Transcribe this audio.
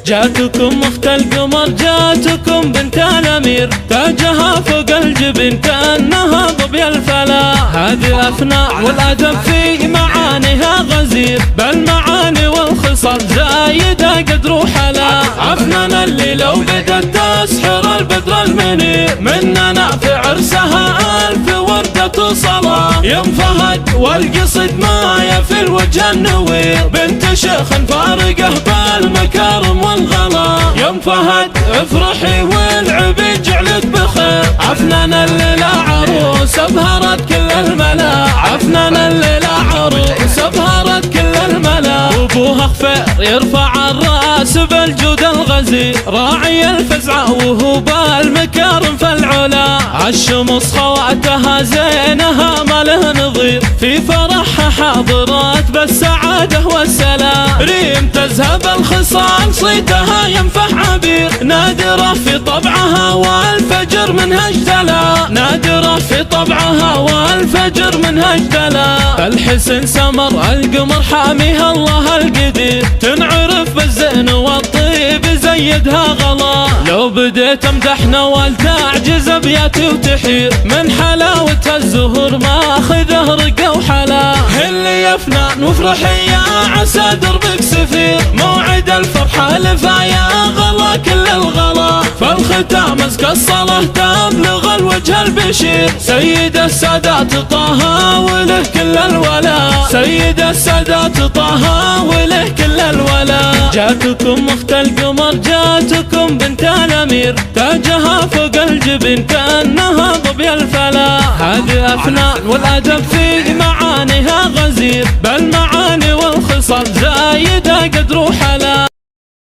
جاتكم اخت القمر، جاتكم بنت الامير، تاجها فوق الجبين كانها ظبي الفلا. هذه افناء والادب في معانيها غزير، بالمعاني والخصال زايده قدر وحلا. عفنان اللي لو بدت تسحر البدر المنير، مننا في عرسها الف وردة صلاة. يم فهد والقصد ما يفي الوجه النوير، بنت شيخ فارقه بالمكارم والغلا. يم فهد افرحي والعبي جعلك بخير، عفنان الليلة عروس ابهرت كل الملا. عفنان الليلة عروس ابهرت كل الملا. وابوها خفير يرفع الراس بالجود الغزير، راعي الفزعة وهو بالمكارم فالعلا. عالشمس خواتها زينها ما له نظير، في فرحها حاضرات بالسعادة والسلام. ريم تذهب الخصال صيتها ينفح عبير، نادرة في طبعها والفجر منها اجتلى. نادرة في طبعها والفجر منها اجتلى. الحسن سمر القمر حاميها الله القدير، تنعرف بالزين والطيب زيدها غلا. لو بديت امدح نوال تعجز ابياتي وتحير، من حلاوتها الزهور ماخذه رقه وحلا. هلي يا فنان وافرحي يا عسى دربك سفير، موعد الفرحه لفا يا غلا كل الغلا. فالختام ازكى الصلاه تبلغ الوجه البشير، سيد السادات طه وله كل الولا. سيد السادات طه وله كل الولا. جاتكم اخت القمر، جاتكم بنت الامير، تاجها فوق الجبين كانها ظبي الفلا. هذه افنان والادب في معانيها غزير، بالمعاني والخصال زايده